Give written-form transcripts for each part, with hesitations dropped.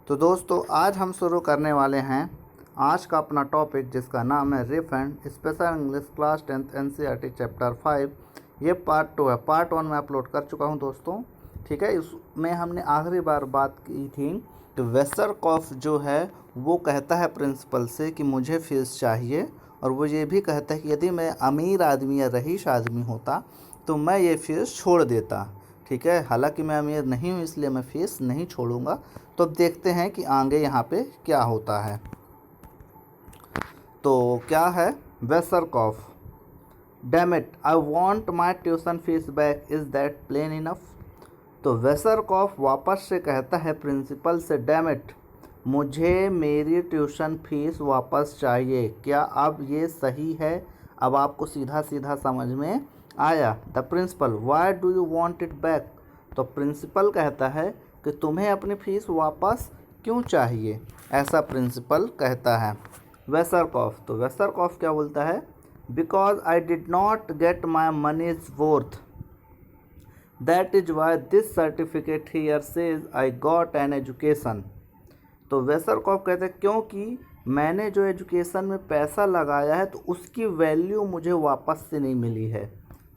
तो दोस्तों आज हम शुरू करने वाले हैं आज का अपना टॉपिक जिसका नाम है refund special English class 10th NCERT chapter 5। ये पार्ट 2 है। पार्ट 1 में अपलोड कर चुका हूँ दोस्तों, ठीक है। इसमें हमने आखिरी बार बात की थी कि वेसरकॉफ जो है वो कहता है प्रिंसिपल से कि मुझे फीस चाहिए, और वो ये भी कहता है कि यदि मैं अमीर आदमी या रईस आदमी होता तो मैं ये फीस छोड़ देता, ठीक है। हालांकि मैं अमीर नहीं हूँ इसलिए मैं फीस नहीं छोड़ूंगा। तो अब देखते हैं कि आगे यहाँ पे क्या होता है। तो क्या है Wessarkoff, damn it I want my tuition fees back, is that plain enough. तो वेसरकॉफ वापस से कहता है प्रिंसिपल से, डैम इट मुझे मेरी ट्यूशन फीस वापस चाहिए। क्या अब ये सही है? अब आपको सीधा सीधा समझ में आया। The principal, why do you want it back. तो प्रिंसिपल कहता है कि तुम्हें अपनी फ़ीस वापस क्यों चाहिए, ऐसा प्रिंसिपल कहता है। वेसरकॉफ, तो वेसरकॉफ क्या बोलता है, because I did not get my money is worth, that is why this certificate here says I got an education. तो वेसरकॉफ कहते हैं क्योंकि मैंने जो एजुकेशन में पैसा लगाया है तो उसकी वैल्यू मुझे वापस से नहीं मिली है,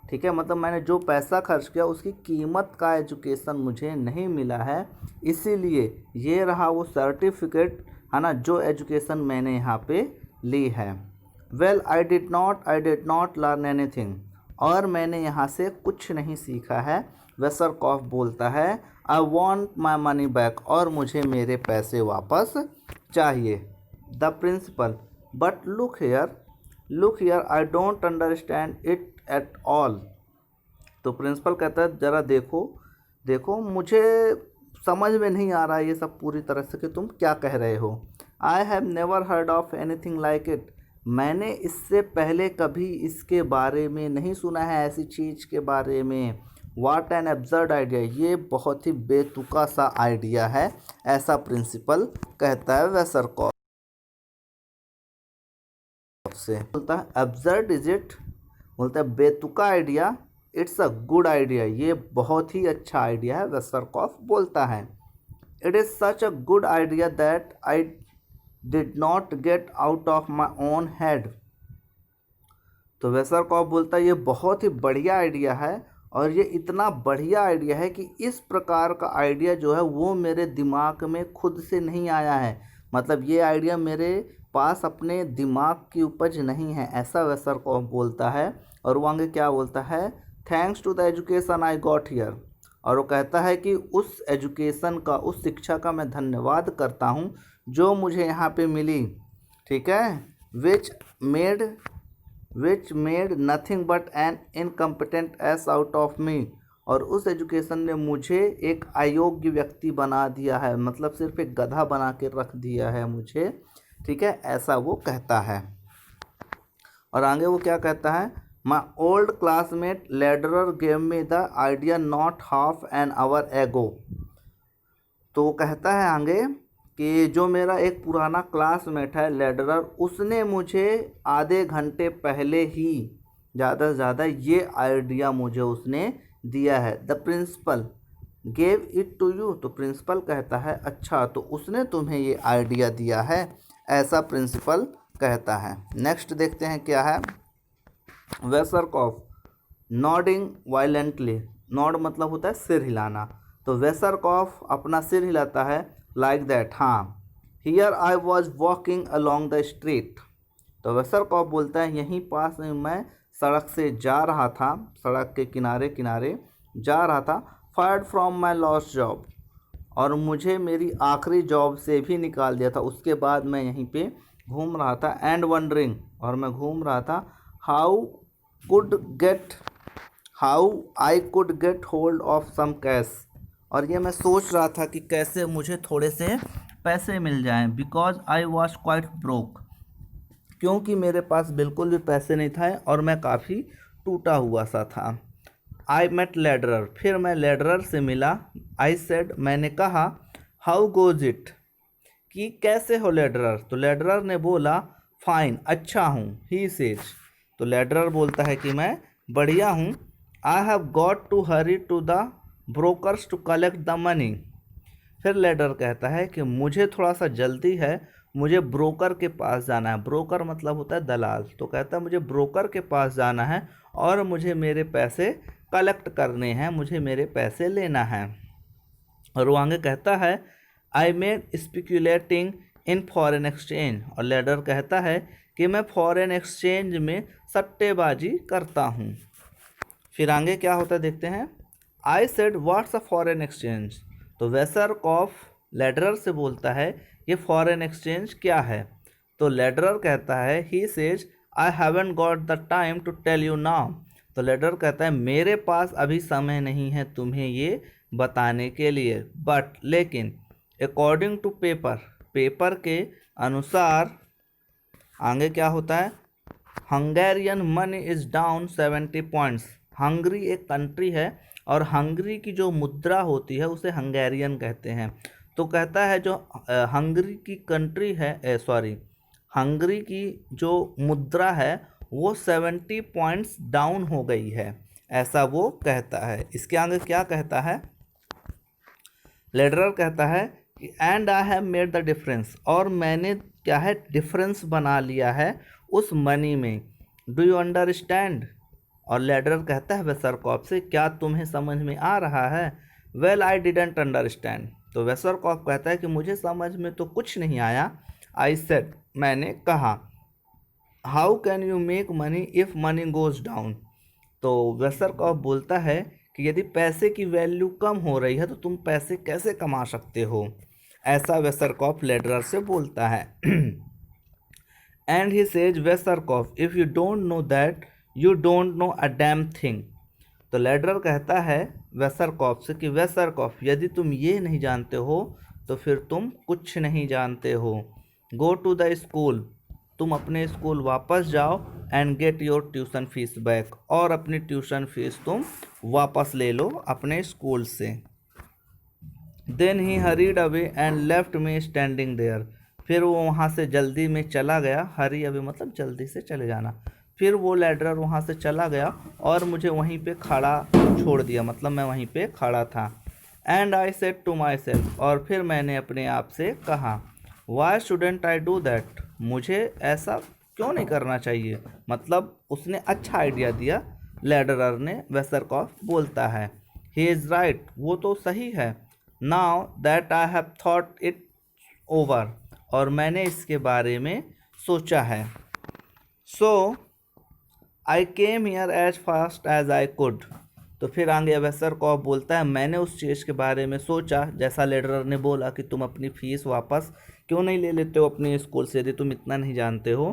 ठीक है। मतलब मैंने जो पैसा खर्च किया उसकी कीमत का एजुकेशन मुझे नहीं मिला है, इसीलिए ये रहा वो सर्टिफिकेट, है ना, जो एजुकेशन मैंने यहाँ पे ली है। Well I did not learn anything, और मैंने यहाँ से कुछ नहीं सीखा है। वेसरकॉफ बोलता है I want my money back, और मुझे मेरे पैसे वापस चाहिए। The principal, but look here I don't understand it at all. तो प्रिंसिपल कहता है ज़रा देखो मुझे समझ में नहीं आ रहा है ये सब पूरी तरह से कि तुम क्या कह रहे हो। I have never heard of anything like it, मैंने इससे पहले कभी इसके बारे में नहीं सुना है, ऐसी चीज़ के बारे में। वाट एन एब्सर्ड आइडिया, ये बहुत ही बेतुका सा आइडिया है, ऐसा प्रिंसिपल कहता है वेसरकॉफ से। बोलता है एब्सर्ड इज इट, बोलता है बेतुका idea, it's a good idea, ये बहुत ही अच्छा आइडिया है। वेसरकॉफ बोलता है it is such a good idea that I did not get out of my own head. तो वेसरकॉफ बोलता है ये बहुत ही बढ़िया आइडिया है, और ये इतना बढ़िया आइडिया है कि इस प्रकार का आइडिया जो है वो मेरे दिमाग में खुद से नहीं आया है। मतलब ये आइडिया मेरे पास अपने दिमाग की उपज नहीं है, ऐसा वेसरकॉफ बोलता है। और वो आगे क्या बोलता है, thanks to the education I got here, और वो कहता है कि उस एजुकेशन का, उस शिक्षा का मैं धन्यवाद करता हूँ जो मुझे यहाँ पे मिली, ठीक है। Which made nothing but an incompetent ass out of me, और उस एजुकेशन ने मुझे एक अयोग्य व्यक्ति बना दिया है, मतलब सिर्फ एक गधा बना के रख दिया है मुझे, ठीक है, ऐसा वो कहता है। और आगे वो क्या कहता है, my old classmate Lederer gave me the idea not half an hour ago. तो वो कहता है आगे कि जो मेरा एक पुराना क्लासमेट है लेडरर, उसने मुझे आधे घंटे पहले ही ज़्यादा से ज़्यादा ये आइडिया मुझे उसने दिया है। The principal gave it to you, तो प्रिंसिपल कहता है अच्छा तो उसने तुम्हें ये आइडिया दिया है, ऐसा प्रिंसिपल कहता है। नेक्स्ट देखते हैं क्या है, वेसरकॉफ नॉडिंग वायलेंटली, नॉड मतलब होता है सिर हिलाना, तो वेसरकॉफ अपना सिर हिलाता है लाइक दैट, हाँ। Here I was walking along the street, तो वेसरकॉफ बोलता है यहीं पास में मैं सड़क से जा रहा था, सड़क के किनारे किनारे जा रहा था। Fired from my lost job, और मुझे मेरी आखिरी जॉब से भी निकाल दिया था, उसके बाद मैं यहीं पे घूम रहा था। एंड वंडरिंग, और मैं घूम रहा था, how I could get hold of some cash, और ये मैं सोच रहा था कि कैसे मुझे थोड़े से पैसे मिल जाएं। Because I was quite broke, क्योंकि मेरे पास बिल्कुल भी पैसे नहीं था और मैं काफ़ी टूटा हुआ सा था। आई मेट लेडरर, फिर मैं लेडरर से मिला। आई सेड, मैंने कहा, हाउ गोज इट, कि कैसे हो लेडरर, तो लेडरर ने बोला फाइन, अच्छा हूँ। ही सेज, तो लेडरर बोलता है कि मैं बढ़िया हूँ। I have got to hurry to the brokers to collect the money, फिर लेडर कहता है कि मुझे थोड़ा सा जल्दी है, मुझे ब्रोकर के पास जाना है। ब्रोकर मतलब होता है दलाल। तो कहता है मुझे ब्रोकर के पास जाना है और मुझे मेरे पैसे कलेक्ट करने हैं, मुझे मेरे पैसे लेना है। और वो आगे कहता है I made speculating in foreign exchange, और लेडर कहता है कि मैं फॉरेन एक्सचेंज में सट्टेबाजी करता हूँ। फिर आगे क्या होता है देखते हैं। I said what's a foreign exchange, तो वेसरकॉफ लेडरर से बोलता है ये फॉरेन एक्सचेंज क्या है। तो लेडरर कहता है he says I haven't got the time to tell you now, तो लेडरर कहता है मेरे पास अभी समय नहीं है तुम्हें ये बताने के लिए, बट लेकिन अकॉर्डिंग टू पेपर, पेपर के अनुसार आगे क्या होता है, Hungarian money is down 70 points. Hungary एक कंट्री है और हंगरी की जो मुद्रा होती है उसे हंगेरियन कहते हैं। तो कहता है जो हंगरी की कंट्री है, सॉरी, हंगरी की जो मुद्रा है वो 70 पॉइंट्स डाउन हो गई है, ऐसा वो कहता है। इसके आगे क्या कहता है, लेडरर कहता है कि and I have made the difference, और मैंने क्या है डिफरेंस बना लिया है उस मनी में। डू यू अंडरस्टैंड, और लेडरर कहता है वेसरकॉफ से क्या तुम्हें समझ में आ रहा है। वेल आई डिडंट अंडरस्टैंड, तो वेसरकॉफ कहता है कि मुझे समझ में तो कुछ नहीं आया। आई सेड, मैंने कहा, how can you make money if money goes down, तो वेसरकॉफ बोलता है कि यदि पैसे की वैल्यू कम हो रही है तो तुम पैसे कैसे कमा सकते हो, ऐसा वेसरकॉफ लेडरर से बोलता है। And he says Wessarkoff if you don't know that you don't know a damn thing, तो लेडरर कहता है वेसरकॉफ से कि वेसरकॉफ यदि तुम ये नहीं जानते हो तो फिर तुम कुछ नहीं जानते हो। गो टू द स्कूल, तुम अपने स्कूल वापस जाओ and get your tuition fees back, और अपनी ट्यूशन फीस तुम वापस ले लो अपने स्कूल से। Then he hurried away and left me standing there, फिर वो वहाँ से जल्दी में चला गया। हरी अवे मतलब जल्दी से चले जाना। फिर वो लेडरर वहाँ से चला गया और मुझे वहीं पे खड़ा छोड़ दिया, मतलब मैं वहीं पे खड़ा था। And I said to myself, और फिर मैंने अपने आप से कहा, why shouldn't I do that, मुझे ऐसा क्यों नहीं करना चाहिए, मतलब उसने अच्छा आइडिया दिया लेडरर ने, वेसरकॉफ बोलता है। ही इज़ राइट, वो तो सही है। Now that I have thought it over, और मैंने इसके बारे में सोचा है। So I came here as fast as I could, तो फिर आगे वेसरकॉफ बोलता है मैंने उस चीज़ के बारे में सोचा, जैसा लेडरर ने बोला कि तुम अपनी फ़ीस वापस क्यों नहीं ले लेते हो अपने स्कूल से यदि तुम इतना नहीं जानते हो,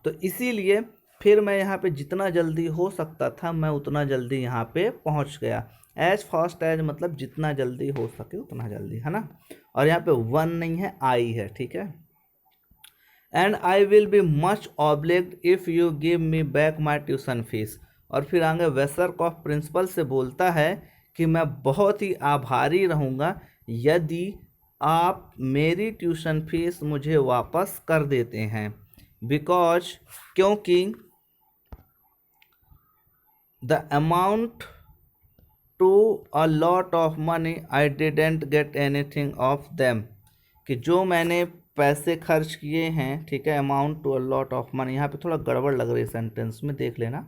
तो इसीलिए फिर मैं यहाँ पे जितना जल्दी हो सकता था मैं उतना जल्दी यहाँ पे पहुँच गया। एज फास्ट एज मतलब जितना जल्दी हो सके उतना जल्दी, है ना। और यहाँ पे वन नहीं है, आई है, ठीक है। And I will be much obliged if you give me back my tuition fees, और फिर आगे वेसरकॉफ प्रिंसिपल से बोलता है कि मैं बहुत ही आभारी रहूँगा यदि आप मेरी ट्यूशन फीस मुझे वापस कर देते हैं। बिकॉज, क्योंकि the amount to a lot of money I didn't get anything of them, कि जो मैंने पैसे खर्च किए हैं, ठीक है, amount to a lot of money, यहाँ पे थोड़ा गड़बड़ लग रही है सेंटेंस में, देख लेना,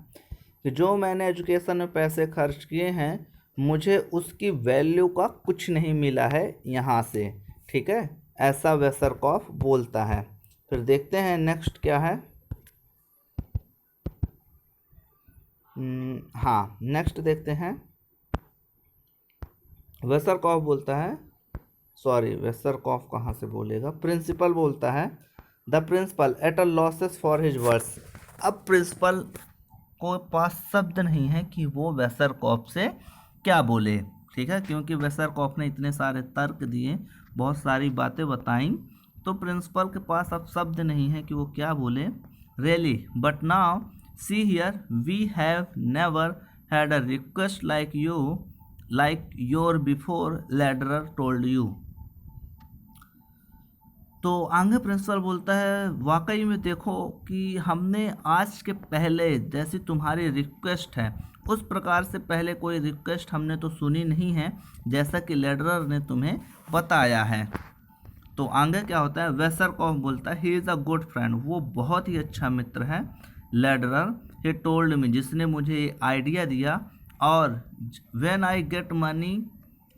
कि जो मैंने एजुकेशन में पैसे खर्च किए हैं मुझे उसकी वैल्यू का कुछ नहीं मिला है यहाँ से, ठीक है, ऐसा वेसरकॉफ बोलता है। फिर देखते हैं नेक्स्ट क्या है। हाँ, नेक्स्ट देखते हैं। वेसरकॉफ बोलता है, सॉरी वेसरकॉफ कहाँ से बोलेगा, प्रिंसिपल बोलता है, the principal at a losses for his words. अब प्रिंसिपल को पास शब्द नहीं है कि वो वेसरकॉफ से क्या बोले, ठीक है, क्योंकि वेसरकॉफ ने इतने सारे तर्क दिए, बहुत सारी बातें बताई, तो प्रिंसिपल के पास अब शब्द नहीं है कि वो क्या बोले। Really but now see here we have never had a request like your before Lederer told you, तो आगे प्रिंसिपल बोलता है वाकई में देखो कि हमने आज के पहले जैसी तुम्हारी रिक्वेस्ट है उस प्रकार से पहले कोई रिक्वेस्ट हमने तो सुनी नहीं है, जैसा कि लेडरर ने तुम्हें बताया है। तो आगे क्या होता है, वेसरकॉफ बोलता है he is a good friend, वो बहुत ही अच्छा मित्र है। लेडरर ही टोल्ड मी, जिसने मुझे ये आइडिया दिया, और when I get money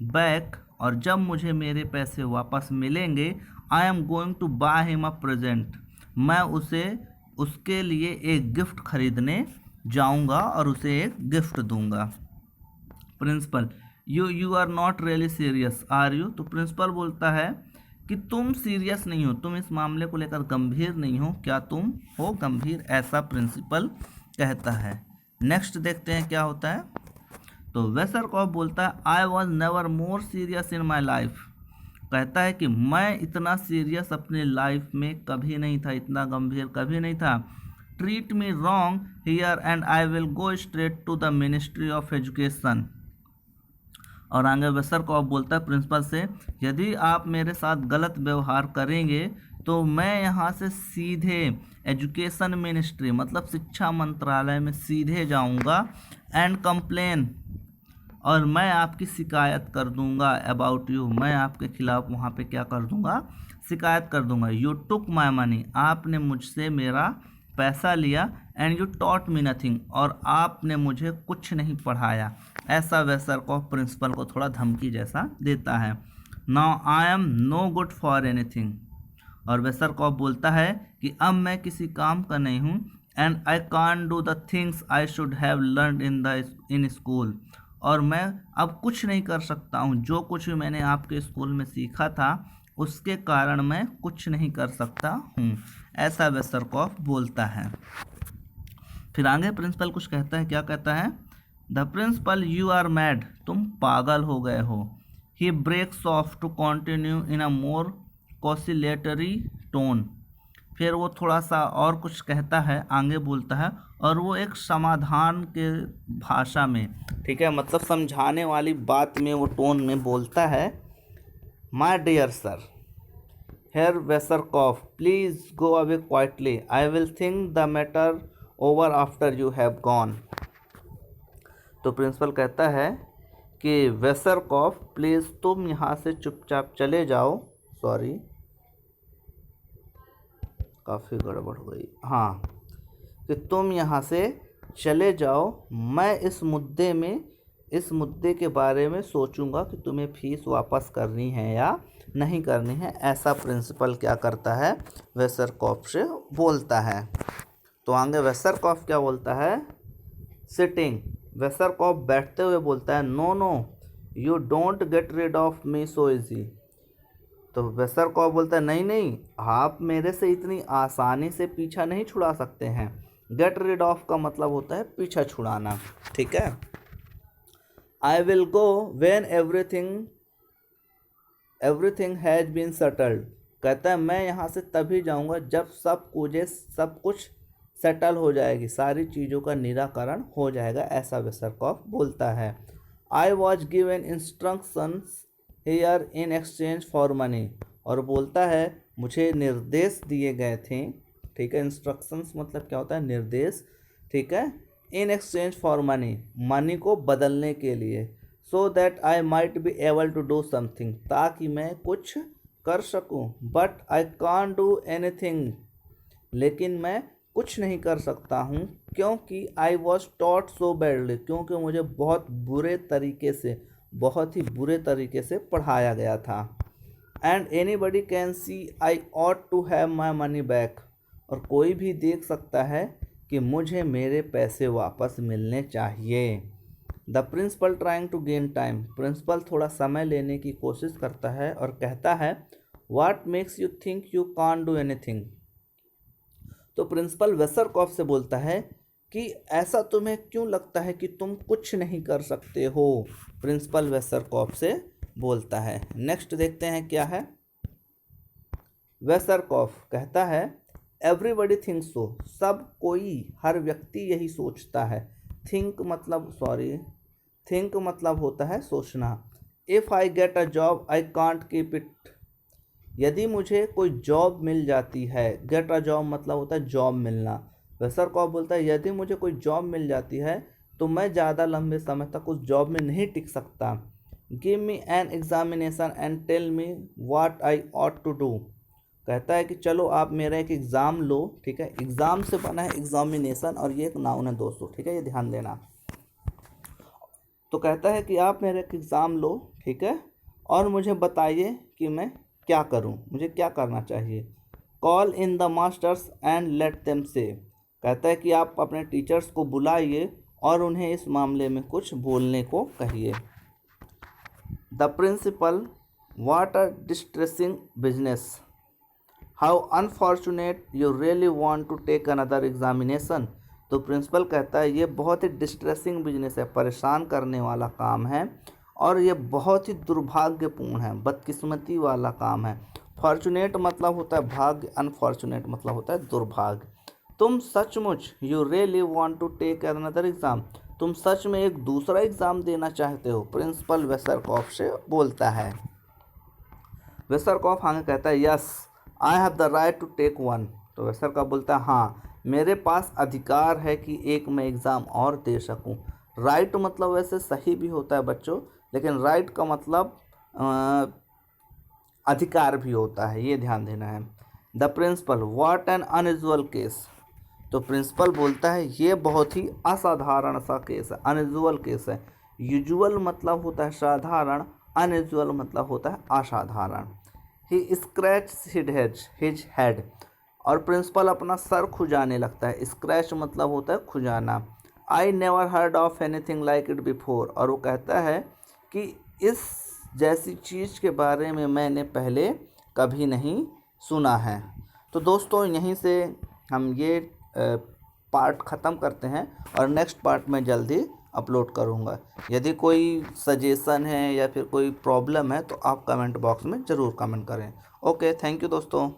back, और जब मुझे मेरे पैसे वापस मिलेंगे, I am going to buy him a present, मैं उसे उसके लिए एक गिफ्ट खरीदने जाऊंगा और उसे एक गिफ्ट दूंगा। Principal you are not really serious are you, तो प्रिंसिपल बोलता है कि तुम सीरियस नहीं हो, तुम इस मामले को लेकर गंभीर नहीं हो, क्या तुम हो गंभीर, ऐसा प्रिंसिपल कहता है। नेक्स्ट देखते हैं क्या होता है। तो वेसरकॉफ बोलता है I was never more serious in my life, कहता है कि मैं इतना सीरियस अपने लाइफ में कभी नहीं था, इतना गंभीर कभी नहीं था। Treat me wrong here and I will go straight to the ministry of education, और आगे वेसरकॉफ बोलता है प्रिंसिपल से, यदि आप मेरे साथ गलत व्यवहार करेंगे तो मैं यहाँ से सीधे एजुकेशन मिनिस्ट्री मतलब शिक्षा मंत्रालय में सीधे जाऊँगा एंड कंप्लेन, और मैं आपकी शिकायत कर दूंगा अबाउट यू, मैं आपके खिलाफ वहाँ पे क्या कर दूंगा, शिकायत कर दूंगा। यू टुक माई मनी, आपने मुझसे मेरा पैसा लिया, and you taught me nothing, और आपने मुझे कुछ नहीं पढ़ाया। ऐसा वेसरकॉफ प्रिंसिपल को थोड़ा धमकी जैसा देता है। Now I am no good for anything, और वेसरकॉफ बोलता है कि अब मैं किसी काम का नहीं हूँ, and I can't do the things I should have learn in school, और मैं अब कुछ नहीं कर सकता हूँ, जो कुछ भी मैंने आपके स्कूल में सीखा था उसके कारण मैं कुछ नहीं कर सकता हूँ, ऐसा वेसरकॉफ बोलता है। फिर आगे प्रिंसिपल कुछ कहता है, क्या कहता है, the principal you are mad, तुम पागल हो गए हो। He breaks off to continue in a more conciliatory tone, फिर वो थोड़ा सा और कुछ कहता है, आगे बोलता है, और वो एक समाधान के भाषा में, ठीक है, मतलब समझाने वाली बात में वो टोन में बोलता है, my dear sir, Herr Wessarkoff please go away quietly, I will think the matter over after you have gone. तो प्रिंसिपल कहता है कि वेसरकॉफ प्लीज़ तुम यहाँ से चुपचाप चले जाओ, सॉरी काफ़ी गड़बड़ हो गई, हाँ, कि तुम यहाँ से चले जाओ, मैं इस मुद्दे के बारे में सोचूंगा कि तुम्हें फीस वापस करनी है या नहीं करनी है, ऐसा प्रिंसिपल क्या करता है, वेसरकॉफ से बोलता है। तो आगे वेसरकॉफ क्या बोलता है, सिटिंग, वेसरकॉफ बैठते हुए बोलता है, no no you don't get rid of me so easy, तो वेसरकॉफ बोलता है, नहीं नहीं, आप मेरे से इतनी आसानी से पीछा नहीं छुड़ा सकते हैं। गेट रिड ऑफ का मतलब होता है पीछा छुड़ाना, ठीक है। I will go when everything has been settled, कहता है मैं यहाँ से तभी जाऊँगा जब सब कुछ सेटल हो जाएगी, सारी चीज़ों का निराकरण हो जाएगा, ऐसा वेसरकॉफ बोलता है। I was given instructions here in exchange for money, और बोलता है मुझे निर्देश दिए गए थे, ठीक है, इंस्ट्रक्शंस मतलब क्या होता है, निर्देश, ठीक है, in exchange for money, money को बदलने के लिए, so that I might be able to do something, ताकि मैं कुछ कर सकूं, but I can't do anything, लेकिन मैं कुछ नहीं कर सकता हूं, क्योंकि I was taught so badly, क्योंकि मुझे बहुत ही बुरे तरीके से पढ़ाया गया था। And anybody can see I ought to have my money back, और कोई भी देख सकता है कि मुझे मेरे पैसे वापस मिलने चाहिए। The principal trying to gain time, principal थोड़ा समय लेने की कोशिश करता है और कहता है, what makes you think you can't do anything, तो प्रिंसिपल वेसरकॉफ से बोलता है कि ऐसा तुम्हें क्यों लगता है कि तुम कुछ नहीं कर सकते हो, प्रिंसिपल वेसरकॉफ से बोलता है। नेक्स्ट देखते हैं क्या है, वेसरकॉफ कहता है, एवरीबडी थिंक्स सो, सब कोई, हर व्यक्ति यही सोचता है, थिंक मतलब होता है सोचना। If I get a job I can't keep it, यदि मुझे कोई जॉब मिल जाती है, गेट अ जॉब मतलब होता है जॉब मिलना, वेसरकॉफ बोलता है यदि मुझे कोई जॉब मिल जाती है तो मैं ज़्यादा लंबे समय तक उस जॉब में नहीं टिक सकता। Give me an examination and tell me what I ought to do. कहता है कि चलो आप मेरा एक एग्ज़ाम लो, ठीक है। एग्ज़ाम से बना है एग्जामिनेशन, और ये एक नाउन है दोस्तों, ठीक है, ये ध्यान देना। तो कहता है कि आप मेरा एक एग्ज़ाम लो, ठीक है, और मुझे बताइए कि मैं क्या करूं, मुझे क्या करना चाहिए। Call in the masters and let them से। कहता है कि आप अपने टीचर्स को बुलाइए और उन्हें इस मामले में कुछ बोलने को कहिए। The principal, what a distressing business, how unfortunate you really want to take another examination. तो प्रिंसिपल कहता है ये बहुत ही डिस्ट्रेसिंग बिजनेस है, परेशान करने वाला काम है, और ये बहुत ही दुर्भाग्यपूर्ण है, बदकिस्मती वाला काम है। फॉर्चुनेट मतलब होता है भाग्य, अनफॉर्चुनेट मतलब होता है दुर्भाग्य। तुम सचमुच, you really want to take another exam, तुम सच में एक दूसरा एग्ज़ाम देना चाहते हो, प्रिंसिपल वेसरकॉफ से बोलता है। वेसरकॉफ आगे कहता है yes I have the right to take one. तो वेसरकॉफ बोलता है हाँ, मेरे पास अधिकार है कि एक मैं एग्ज़ाम और दे सकूं। राइट मतलब वैसे सही भी होता है बच्चों, लेकिन राइट का मतलब अधिकार भी होता है, ये ध्यान देना है। The principal, what an unusual case. तो प्रिंसिपल बोलता है ये बहुत ही असाधारण सा केस है, अनयूजुअल केस है। यूजुअल मतलब होता है साधारण, अनयूजुअल मतलब होता है असाधारण। ही स्क्रैच हिज हेड, और प्रिंसिपल अपना सर खुजाने लगता है। स्क्रैच मतलब होता है खुजाना। I never heard of anything like it before, और वो कहता है कि इस जैसी चीज़ के बारे में मैंने पहले कभी नहीं सुना है। तो दोस्तों यहीं से हम ये पार्ट ख़त्म करते हैं, और नेक्स्ट पार्ट में जल्दी अपलोड करूँगा। यदि कोई सजेशन है या फिर कोई प्रॉब्लम है तो आप कमेंट बॉक्स में ज़रूर कमेंट करें। ओके, थैंक यू दोस्तों।